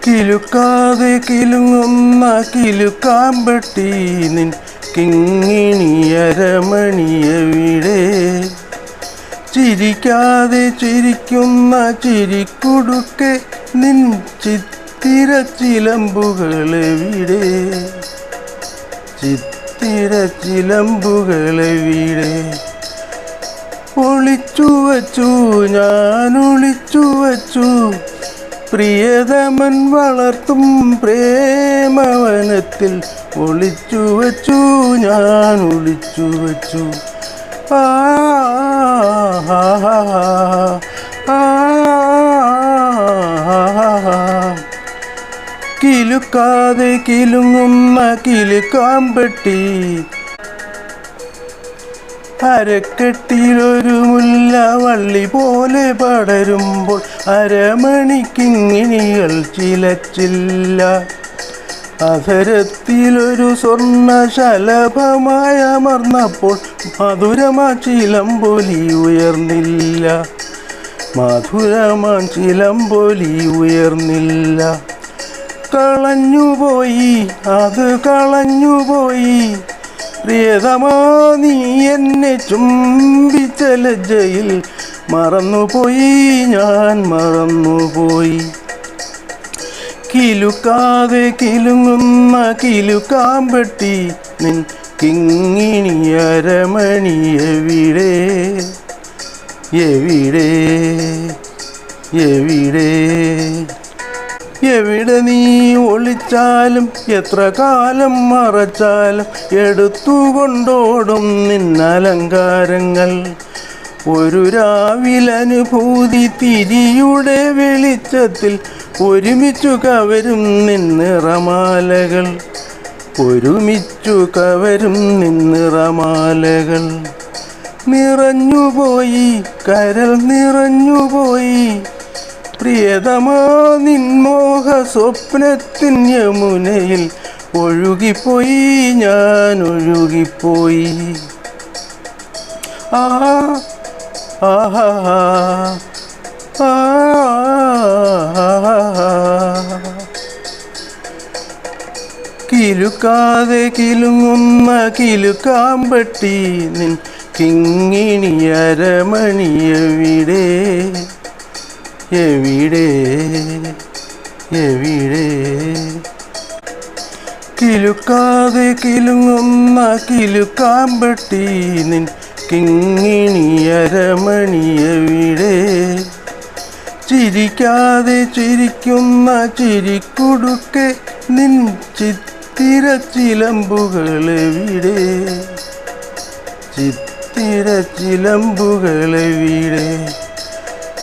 കിലുക്കാതെ കിലുങ്ങുന്ന കിലുക്കാമ്പട്ടി നിൻ കിങ്ങിണിയരമണിയവിടെ. ചിരിക്കാതെ ചിരിക്കുന്ന ചിരിക്കുടുക്കെ നിൻ ചിത്തിരച്ചിലമ്പുകളെവിടെ. ചിത്തിരച്ചിലമ്പുകളെവിടെ. ഒളിച്ചു വച്ചു ഞാൻ ഒളിച്ചു വച്ചു പ്രിയതമൻ വളർത്തും പ്രേമവനത്തിൽ. ഒളിച്ചു വച്ചു ഞാൻ ഒളിച്ചു വച്ചു. ആ കിലുക്കാതെ കിലുങ്ങുന്ന കിലുക്കാമ്പട്ടി. അരക്കെട്ടിലൊരു മുല്ല വള്ളി പോലെ പടരുമ്പോൾ അരമണിക്കിങ്ങിണികൾ ചിലച്ചില്ല. അധരത്തിലൊരു സ്വർണ്ണ ശലഭമായ അമർന്നപ്പോൾ മധുരമാ ചിലമ്പൊലി ഉയർന്നില്ല. മധുരമാ ചിലമ്പൊലി ഉയർന്നില്ല. കളഞ്ഞുപോയി അത് കളഞ്ഞുപോയി പ്രിയതമാ നീ എന്നെ ചുംബിച്ച ലജ്ജയിൽ. മറന്നുപോയി ഞാൻ മറന്നുപോയി. കിലുക്കാതെ കിലുങ്ങുന്ന കിലുക്കാമ്പട്ടി നിൻ കിങ്ങിണിയരമണിയെവിടെ. എവിടെ എവിടെ എവിടെ നീ ഒളിച്ചാലും എത്ര കാലം മറച്ചാലും എടുത്തുകൊണ്ടോടും നിന്നലങ്കാരങ്ങൾ. ഒരു രാവിലനുഭൂതി തിരിയുടെ വെളിച്ചത്തിൽ ഒരുമിച്ചു കവരും നിന്നിറമാലകൾ. ഒരുമിച്ചു കവരും നിന്നിറമാലകൾ. നിറഞ്ഞുപോയി കരൾ നിറഞ്ഞുപോയി പ്രിയതമാ നിൻമോഹ സ്വപ്നത്തിൻ യമുനയിൽ. ഒഴുകിപ്പോയി ഞാൻ ഒഴുകിപ്പോയി. ആ ആഹാ ആ കിലുക്കാതെ കിലുങ്ങുന്ന കിലുക്കാമ്പട്ടി നിൻ കിങ്ങിണിയരമണിയെവിടെ. എവിടെ എവിടെ കിലുക്കാതെ കിലുങ്ങുന്ന കിലുക്കാമ്പട്ടി നിൻ കിങ്ങിണിയരമണിയെവിടെ. ചിരിക്കാതെ ചിരിക്കുന്ന ചിരിക്കുടുക്കെ നിൻ ചിത്തിരച്ചിലമ്പുകളെവിടെ. ചിത്തിരച്ചിലമ്പുകളെവിടെ.